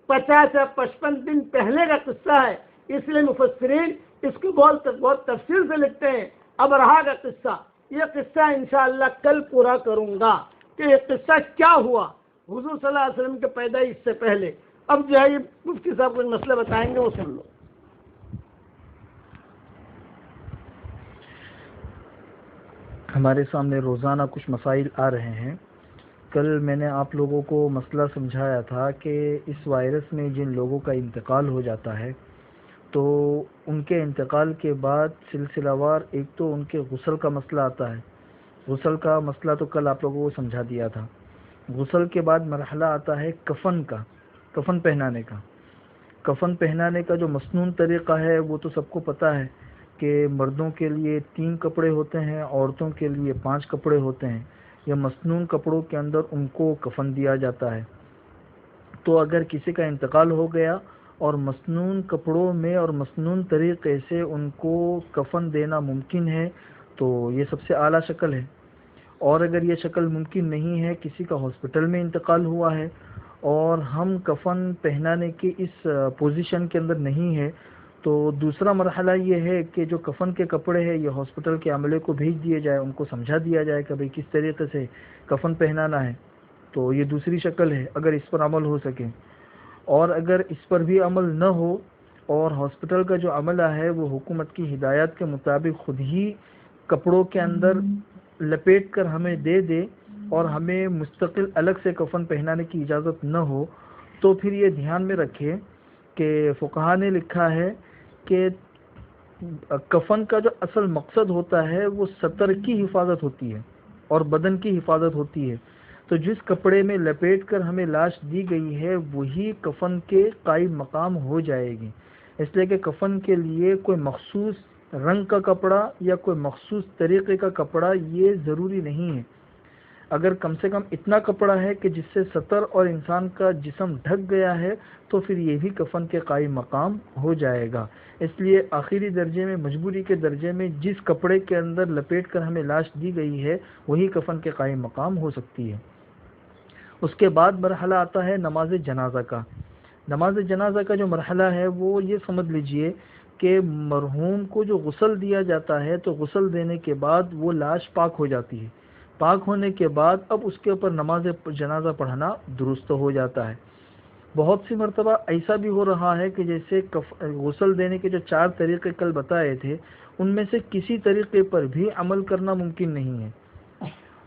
50 یا 55 دن پہلے کا قصہ ہے، اس لیے مفسرین اس کو بہت تفصیل سے لکھتے ہیں۔ اب رہا کا قصہ، یہ قصہ انشاءاللہ کل پورا کروں گا کہ یہ قصہ کیا ہوا حضور صلی اللہ علیہ وسلم کے پیدائش سے پہلے۔ اب جو ہے یہ مفتی صاحب کچھ مسئلے بتائیں گے، وہ سن لو۔ ہمارے سامنے روزانہ کچھ مسائل آ رہے ہیں۔ کل میں نے آپ لوگوں کو مسئلہ سمجھایا تھا کہ اس وائرس میں جن لوگوں کا انتقال ہو جاتا ہے تو ان کے انتقال کے بعد سلسلہ وار ایک تو ان کے غسل کا مسئلہ آتا ہے۔ غسل کا مسئلہ تو کل آپ لوگوں کو سمجھا دیا تھا۔ غسل کے بعد مرحلہ آتا ہے کفن کا، کفن پہنانے کا۔ کفن پہنانے کا جو مسنون طریقہ ہے وہ تو سب کو پتہ ہے کہ مردوں کے لیے 3 کپڑے ہوتے ہیں، عورتوں کے لیے 5 کپڑے ہوتے ہیں۔ یہ مسنون کپڑوں کے اندر ان کو کفن دیا جاتا ہے۔ تو اگر کسی کا انتقال ہو گیا اور مسنون کپڑوں میں اور مسنون طریقے سے ان کو کفن دینا ممکن ہے تو یہ سب سے اعلیٰ شکل ہے۔ اور اگر یہ شکل ممکن نہیں ہے، کسی کا ہاسپٹل میں انتقال ہوا ہے اور ہم کفن پہنانے کی اس پوزیشن کے اندر نہیں ہے، تو دوسرا مرحلہ یہ ہے کہ جو کفن کے کپڑے ہیں یہ ہاسپٹل کے عملے کو بھیج دیے جائے، ان کو سمجھا دیا جائے کہ بھئی کس طریقے سے کفن پہنانا ہے۔ تو یہ دوسری شکل ہے اگر اس پر عمل ہو سکے۔ اور اگر اس پر بھی عمل نہ ہو اور ہاسپٹل کا جو عملہ ہے وہ حکومت کی ہدایات کے مطابق خود ہی کپڑوں کے اندر لپیٹ کر ہمیں دے دے اور ہمیں مستقل الگ سے کفن پہنانے کی اجازت نہ ہو، تو پھر یہ دھیان میں رکھے کہ فقہا نے لکھا ہے کہ کفن کا جو اصل مقصد ہوتا ہے وہ سطر کی حفاظت ہوتی ہے اور بدن کی حفاظت ہوتی ہے۔ تو جس کپڑے میں لپیٹ کر ہمیں لاش دی گئی ہے وہی کفن کے قائم مقام ہو جائے گی۔ اس لیے کہ کفن کے لیے کوئی مخصوص رنگ کا کپڑا یا کوئی مخصوص طریقے کا کپڑا یہ ضروری نہیں ہے۔ اگر کم سے کم اتنا کپڑا ہے کہ جس سے سطر اور انسان کا جسم ڈھک گیا ہے تو پھر یہ بھی کفن کے قائم مقام ہو جائے گا۔ اس لیے آخری درجے میں، مجبوری کے درجے میں جس کپڑے کے اندر لپیٹ کر ہمیں لاش دی گئی ہے وہی کفن کے قائم مقام ہو سکتی ہے۔ اس کے بعد مرحلہ آتا ہے نماز جنازہ کا۔ نماز جنازہ کا جو مرحلہ ہے وہ یہ سمجھ لیجئے کہ مرحوم کو جو غسل دیا جاتا ہے تو غسل دینے کے بعد وہ لاش پاک ہو جاتی ہے۔ پاک ہونے کے بعد اب اس کے اوپر نماز جنازہ پڑھنا درست ہو جاتا ہے۔ بہت سی مرتبہ ایسا بھی ہو رہا ہے کہ جیسے غسل دینے کے جو 4 طریقے کل بتائے تھے ان میں سے کسی طریقے پر بھی عمل کرنا ممکن نہیں ہے۔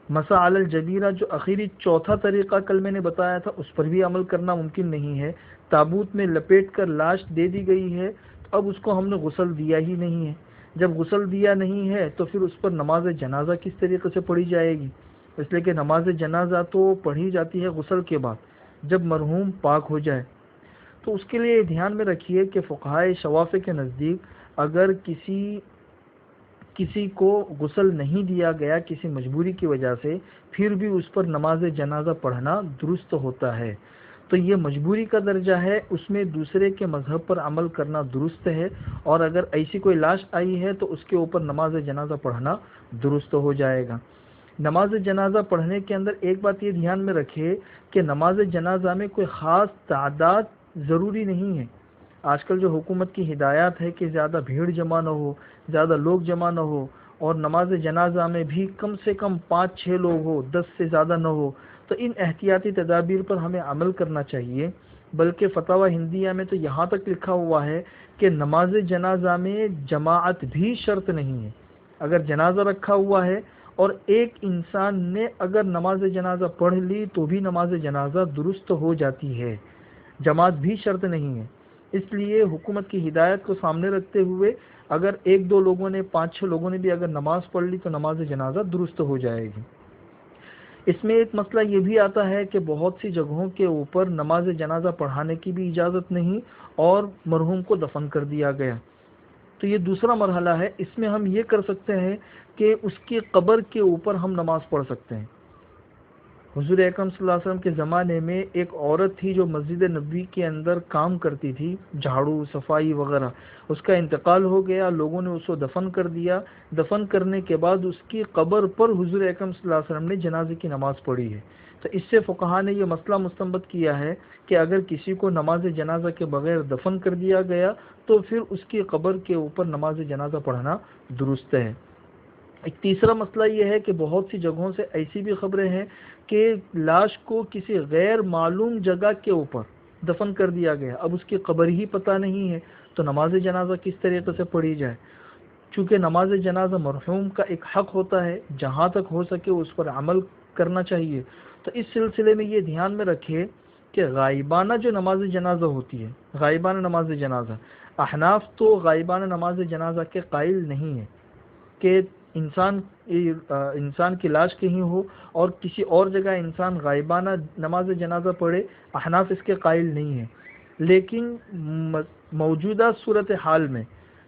مسح علی الجبیرہ جو آخری 4تھا طریقہ کل میں نے بتایا تھا اس پر بھی عمل کرنا ممکن نہیں ہے۔ تابوت میں لپیٹ کر لاش دے دی گئی ہے تو اب اس کو ہم نے غسل دیا ہی نہیں ہے۔ جب غسل دیا نہیں ہے تو پھر اس پر نماز جنازہ کس طریقے سے پڑھی جائے گی؟ اس لیے کہ نماز جنازہ تو پڑھی جاتی ہے غسل کے بعد، جب مرحوم پاک ہو جائے۔ تو اس کے لیے دھیان میں رکھیے کہ فقہائے شوافع کے نزدیک اگر کسی کو غسل نہیں دیا گیا کسی مجبوری کی وجہ سے، پھر بھی اس پر نماز جنازہ پڑھنا درست ہوتا ہے۔ تو یہ مجبوری کا درجہ ہے، اس میں دوسرے کے مذہب پر عمل کرنا درست ہے، اور اگر ایسی کوئی لاش آئی ہے تو اس کے اوپر نماز جنازہ پڑھنا درست ہو جائے گا۔ نماز جنازہ پڑھنے کے اندر ایک بات یہ دھیان میں رکھے کہ نماز جنازہ میں کوئی خاص تعداد ضروری نہیں ہے۔ آج کل جو حکومت کی ہدایات ہے کہ زیادہ بھیڑ جمع نہ ہو، زیادہ لوگ جمع نہ ہو، اور نماز جنازہ میں بھی کم سے کم 5-6 لوگ ہو، 10 سے زیادہ نہ ہو، تو ان احتیاطی تدابیر پر ہمیں عمل کرنا چاہیے۔ بلکہ فتاوی ہندیہ میں تو یہاں تک لکھا ہوا ہے کہ نماز جنازہ میں جماعت بھی شرط نہیں ہے۔ اگر جنازہ رکھا ہوا ہے اور ایک انسان نے اگر نماز جنازہ پڑھ لی تو بھی نماز جنازہ درست ہو جاتی ہے، جماعت بھی شرط نہیں ہے۔ اس لیے حکومت کی ہدایت کو سامنے رکھتے ہوئے اگر 1-2 لوگوں نے 5-6 لوگوں نے بھی اگر نماز پڑھ لی تو نماز جنازہ درست ہو جائے گی۔ اس میں ایک مسئلہ یہ بھی آتا ہے کہ بہت سی جگہوں کے اوپر نماز جنازہ پڑھانے کی بھی اجازت نہیں اور مرحوم کو دفن کر دیا گیا۔ تو یہ دوسرا مرحلہ ہے، اس میں ہم یہ کر سکتے ہیں کہ اس کی قبر کے اوپر ہم نماز پڑھ سکتے ہیں۔ حضور اکرم صلی اللہ علیہ وسلم کے زمانے میں ایک عورت تھی جو مسجد نبوی کے اندر کام کرتی تھی، جھاڑو صفائی وغیرہ، اس کا انتقال ہو گیا، لوگوں نے اس کو دفن کر دیا۔ دفن کرنے کے بعد اس کی قبر پر حضور اکرم صلی اللہ علیہ وسلم نے جنازے کی نماز پڑھی ہے۔ تو اس سے فقہا نے یہ مسئلہ مستنبط کیا ہے کہ اگر کسی کو نماز جنازہ کے بغیر دفن کر دیا گیا تو پھر اس کی قبر کے اوپر نماز جنازہ پڑھنا درست ہے۔ ایک تیسرا مسئلہ یہ ہے کہ بہت سی جگہوں سے ایسی بھی خبریں ہیں کہ لاش کو کسی غیر معلوم جگہ کے اوپر دفن کر دیا گیا، اب اس کی قبر ہی پتہ نہیں ہے، تو نماز جنازہ کس طریقے سے پڑھی جائے؟ چونکہ نماز جنازہ مرحوم کا ایک حق ہوتا ہے، جہاں تک ہو سکے اس پر عمل کرنا چاہیے۔ تو اس سلسلے میں یہ دھیان میں رکھے کہ غائبانہ جو نماز جنازہ ہوتی ہے، غائبانہ نماز جنازہ، احناف تو غائبانہ نماز جنازہ کے قائل نہیں ہے کہ انسان کی لاش کہیں ہو اور کسی اور جگہ انسان غائبانہ نماز جنازہ پڑھے، احناف اس کے قائل نہیں ہیں۔ لیکن موجودہ صورتحال میں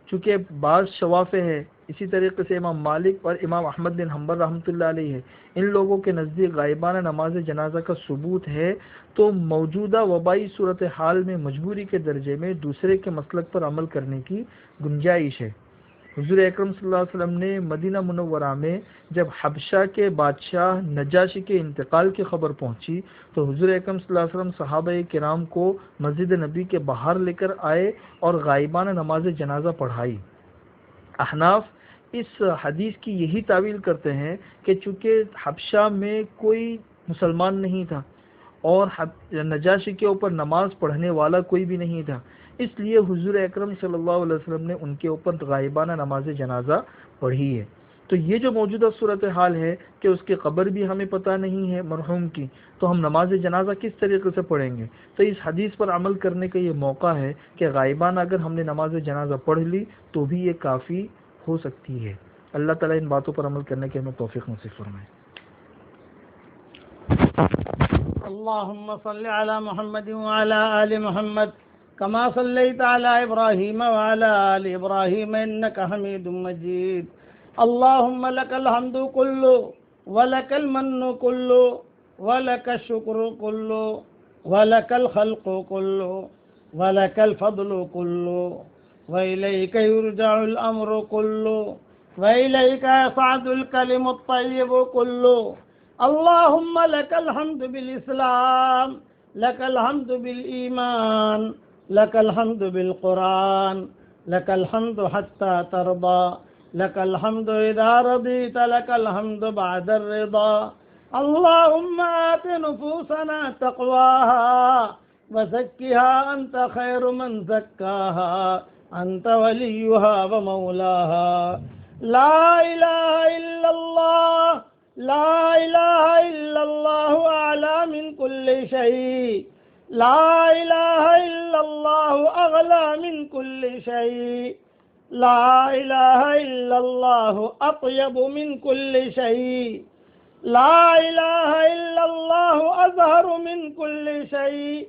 چونکہ بعض شوافع ہے، اسی طریقے سے امام مالک اور امام احمد بن حنبل رحمۃ اللہ علیہ ہے، ان لوگوں کے نزدیک غائبانہ نماز جنازہ کا ثبوت ہے، تو موجودہ وبائی صورتحال میں مجبوری کے درجے میں دوسرے کے مسلک پر عمل کرنے کی گنجائش ہے۔ حضور اکرم صلی اللہ علیہ وسلم نے مدینہ منورہ میں جب حبشہ کے بادشاہ نجاشی کے انتقال کی خبر پہنچی تو حضور اکرم صلی اللہ علیہ وسلم صحابہ کرام کو مسجد نبی کے باہر لے کر آئے اور غائبانہ نماز جنازہ پڑھائی۔ احناف اس حدیث کی یہی تعویل کرتے ہیں کہ چونکہ حبشہ میں کوئی مسلمان نہیں تھا اور نجاشی کے اوپر نماز پڑھنے والا کوئی بھی نہیں تھا، اس لیے حضور اکرم صلی اللہ علیہ وسلم نے ان کے اوپر غائبانہ نماز جنازہ پڑھی ہے۔ تو یہ جو موجودہ صورتحال ہے کہ اس کی قبر بھی ہمیں پتہ نہیں ہے مرحوم کی، تو ہم نماز جنازہ کس طریقے سے پڑھیں گے؟ تو اس حدیث پر عمل کرنے کا یہ موقع ہے کہ غائبانہ اگر ہم نے نماز جنازہ پڑھ لی تو بھی یہ کافی ہو سکتی ہے۔ اللہ تعالیٰ ان باتوں پر عمل کرنے کے ہمیں توفیق نصیب فرمائے۔ اللهم صل على محمد وعلى آل محمد كما صليت على إبراهيم وعلى آل إبراهيم إنك حميد مجيد. اللهم لك الحمد كله ولك المن كله ولك الشكر كله ولك الخلق كله ولك الفضل كله وإليك يرجع الأمر كله وإليك يصعد الكلم الطيب كله. اللهم لك الحمد بالإسلام، لك الحمد بالإيمان، لك الحمد بالقرآن، لك الحمد حتى ترضى، لك الحمد إذا رضيت، لك الحمد بعد الرضا. اللهم آت نفوسنا تقواها وزكها أنت خير من زكاها، أنت وليها ومولاها. لا إله إلا الله، لا إله إلا الله أعلى من كل شيء، لا إله إلا الله أغلى من كل شيء، لا إله إلا الله أطيب من كل شيء، لا إله إلا الله أظهر من كل شيء.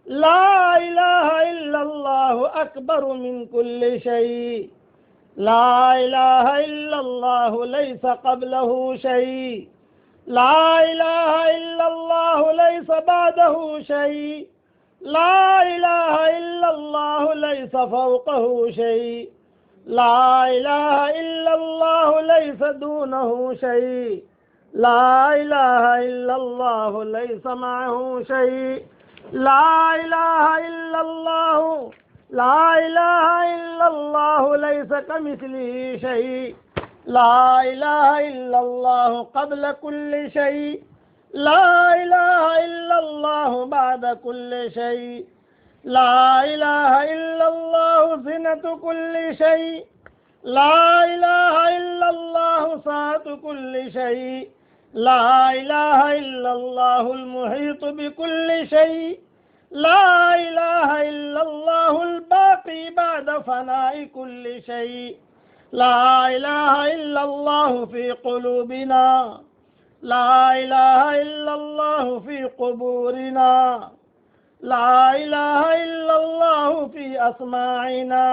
لا إله إلا الله أكبر من كل شيء. لا إله إلا الله ليس قبله شيء. لا إله إلا الله ليس بعده شيء. لا إله إلا الله ليس فوقه شيء. لا إله إلا الله ليس دونه شيء. لا إله إلا الله ليس معه شيء. لا إله إلا الله. لا إله إلا الله ليس كمثله شيء. لا إله إلا الله قبل كل شيء. لا إله إلا الله بعد كل شيء. لا إله إلا الله زنة كل شيء. لا إله إلا الله سعة كل شيء. لا إله إلا الله المحيط بكل شيء. لا إله إلا الله الباقي بعد فناء كل شيء. لا إله إلا الله في قلوبنا. لا إله إلا الله في قبورنا. لا إله إلا الله في أسماعنا.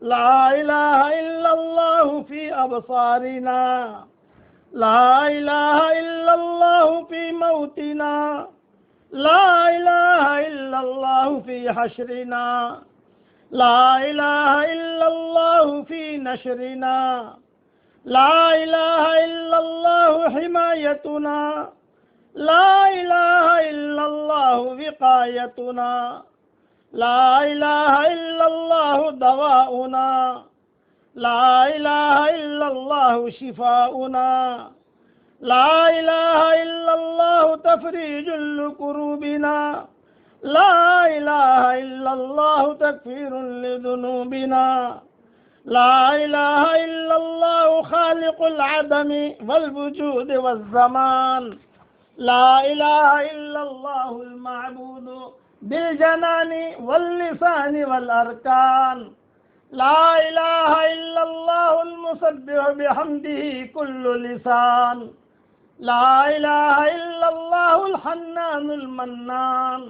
لا إله إلا الله في أبصارنا. لا إله إلا الله في موتنا. لا إله إلا الله في حشرنا. لا إله إلا الله في نشرنا. لا إله إلا الله حمايتنا. لا إله إلا الله وقايتنا. لا إله إلا الله دواؤنا. لا إله إلا الله شفاؤنا. لا إله إلا الله تفريج لكروبنا. لا إله إلا الله تكفير لذنوبنا. لا إله إلا الله خالق العدم والوجود والزمان. لا إله إلا الله المعبود بالجنان واللسان والأركان. لا إله إلا الله المسبح بحمده كل لسان. لا إله إلا الله الحنان المنان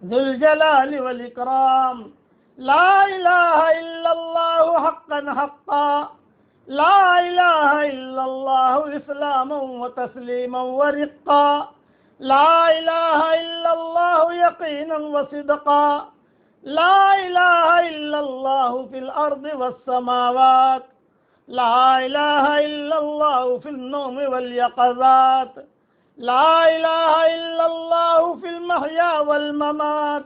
ذو الجلال والإكرام. لا إله إلا الله حقا حقا. لا إله إلا الله إسلاما وتسليما ورقا. لا إله إلا الله يقينا وصدقا. لا إله إلا الله في الأرض والسماوات. لا إله إلا الله في النوم واليقظات. لا إله إلا الله في المحيا والممات.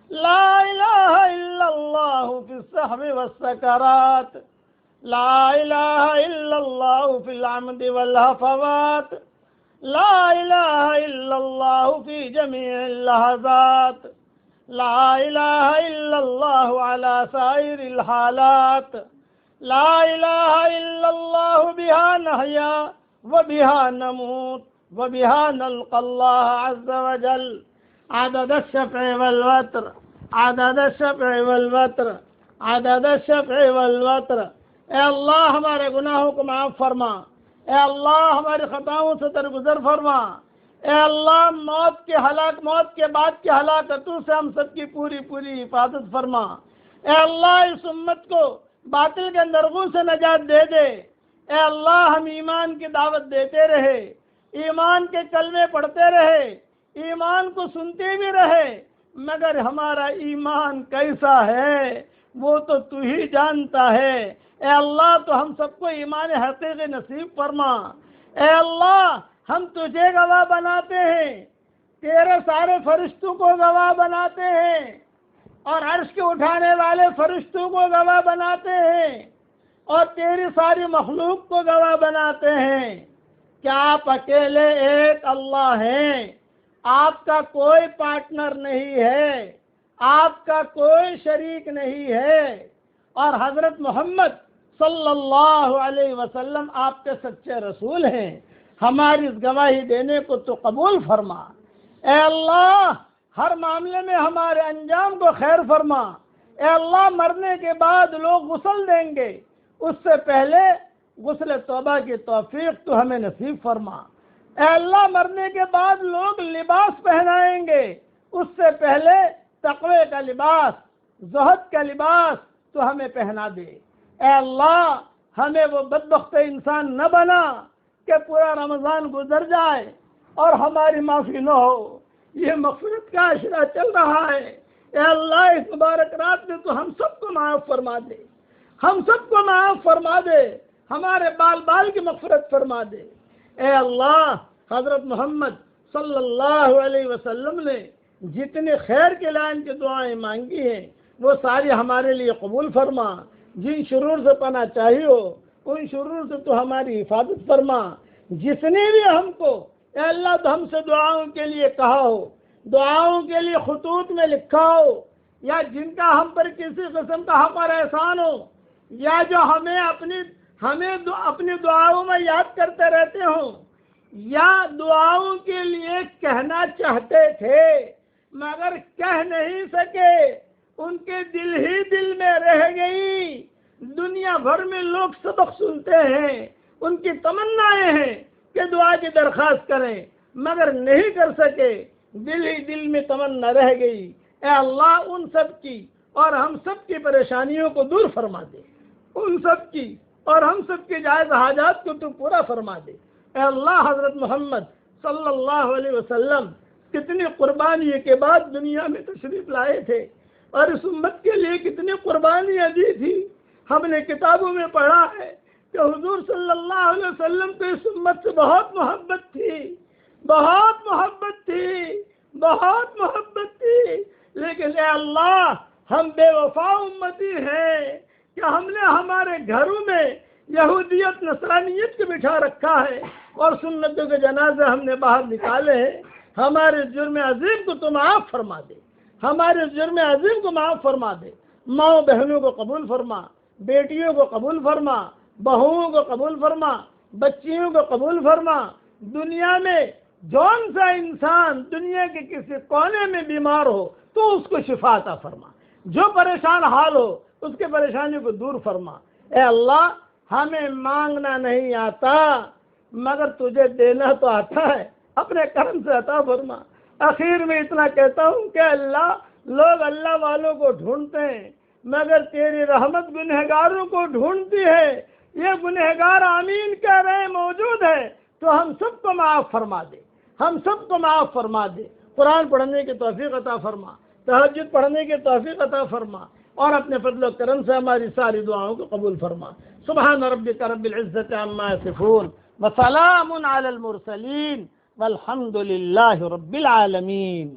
لا إله إلا الله في السحب والسكرات. لا إله إلا الله في العمد والهفوات. لا إله إلا الله في جميع اللحظات. لا إله إلا الله على سائر الحالات. لا إله إلا الله بها نحيا وبها نموت وبها نلقى الله عز وجل. عدد الشفع والوتر. عدد الشفع والوتر. عدد الشفع والوتر. اے اللہ ہمارے گناہوں کو معاف فرما. اے اللہ ہماری خطاؤں سے درگزر فرما. اے اللہ موت کے بعد کی ہلاکتوں سے ہم سب کی پوری پوری حفاظت فرما. اے اللہ اس امت کو باطل کے اندرغو سے نجات دے دے. اے اللہ ہم ایمان کی دعوت دیتے رہے, ایمان کے کلمے پڑھتے رہے, ایمان کو سنتے بھی رہے, مگر ہمارا ایمان کیسا ہے وہ تو ہی جانتا ہے. اے اللہ تو ہم سب کو ایمان حقیقی نصیب فرما. اے اللہ ہم تجھے گواہ بناتے ہیں, تیرے سارے فرشتوں کو گواہ بناتے ہیں, اور عرش کے اٹھانے والے فرشتوں کو گواہ بناتے ہیں, اور تیری ساری مخلوق کو گواہ بناتے ہیں کہ آپ اکیلے ایک اللہ ہیں. آپ کا کوئی پارٹنر نہیں ہے, آپ کا کوئی شریک نہیں ہے, اور حضرت محمد صلی اللہ علیہ وسلم آپ کے سچے رسول ہیں. ہماری اس گواہی دینے کو تو قبول فرما. اے اللہ ہر معاملے میں ہمارے انجام کو خیر فرما. اے اللہ مرنے کے بعد لوگ غسل دیں گے, اس سے پہلے غسل توبہ کی توفیق تو ہمیں نصیب فرما. اے اللہ مرنے کے بعد لوگ لباس پہنائیں گے، اس سے پہلے تقوی کا لباس، زہد کا لباس تو ہمیں پہنا دے۔ اے اللہ ہمیں وہ بدبخت انسان نہ بنا کہ پورا رمضان گزر جائے اور ہماری معافی نہ ہو۔ یہ مغفرت کا عشرہ چل رہا ہے، اے اللہ اس مبارک رات میں تو ہم سب کو معاف فرما دے، ہم سب کو معاف فرما دے، ہمارے بال بال کی مغفرت فرما دے۔ اے اللہ حضرت محمد صلی اللہ علیہ وسلم نے جتنے خیر کے لائن کی دعائیں مانگی ہیں وہ ساری ہمارے لیے قبول فرما۔ جن شرور سے پناہ چاہیے ہو ان شرور سے تو ہماری حفاظت فرما۔ جس نے بھی ہم کو اے اللہ تو ہم سے دعاؤں کے لیے کہا ہو، دعاؤں کے لیے خطوط میں لکھا ہو، یا جن کا ہم پر کسی قسم کا حق اور احسان ہو، یا جو ہمیں اپنی دعاؤں میں یاد کرتے رہتے ہوں، یا دعاؤں کے لیے کہنا چاہتے تھے مگر کہہ نہیں سکے، ان کے دل ہی دل میں رہ گئی۔ دنیا بھر میں لوگ سبق سنتے ہیں، ان کی تمنائیں ہیں کہ دعا کی درخواست کریں مگر نہیں کر سکے، دل ہی دل میں تمنا رہ گئی۔ اے اللہ ان سب کی اور ہم سب کی پریشانیوں کو دور فرما دے، ان سب کی اور ہم سب کی جائز حاجات کو تو پورا فرما دے۔ اے اللہ حضرت محمد صلی اللہ علیہ وسلم کتنی قربانی کے بعد دنیا میں تشریف لائے تھے اور اس امت کے لیے کتنی قربانیاں دی تھی۔ ہم نے کتابوں میں پڑھا ہے کہ حضور صلی اللہ علیہ وسلم کو اس امت سے بہت محبت تھی، بہت محبت تھی، بہت محبت تھی، لیکن اے اللہ ہم بے وفا امتی ہیں کہ ہم نے ہمارے گھروں میں یہودیت نصرانیت کو بٹھا رکھا ہے اور سنتوں کے جنازے ہم نے باہر نکالے ہیں۔ ہمارے جرم عظیم کو تو معاف فرما دے، ہمارے جرم عظیم کو معاف فرما دے۔ ماں بہنوں کو قبول فرما، بیٹیوں کو قبول فرما، بہوؤں کو قبول فرما، بچیوں کو قبول فرما۔ دنیا میں جون سا انسان دنیا کے کسی کونے میں بیمار ہو تو اس کو شفا عطا فرما، جو پریشان حال ہو اس کے پریشانی کو دور فرما۔ اے اللہ ہمیں مانگنا نہیں آتا مگر تجھے دینا تو آتا ہے، اپنے کرم سے عطا فرما۔ اخیر میں اتنا کہتا ہوں کہ اللہ لوگ اللہ والوں کو ڈھونڈتے ہیں مگر تیری رحمت گنہگاروں کو ڈھونڈتی ہے۔ یہ گنہگار آمین کہہ رہے موجود ہے تو ہم سب کو معاف فرما دے، ہم سب کو معاف فرما دے۔ قرآن پڑھنے کی توفیق عطا فرما، تہجد پڑھنے کی توفیق عطا فرما اور اپنے فضل و کرم سے ہماری ساری دعاؤں کو قبول فرما۔ سبحان ربک رب العزت عما یصفون وسلام علی المرسلین والحمد للہ رب العالمین۔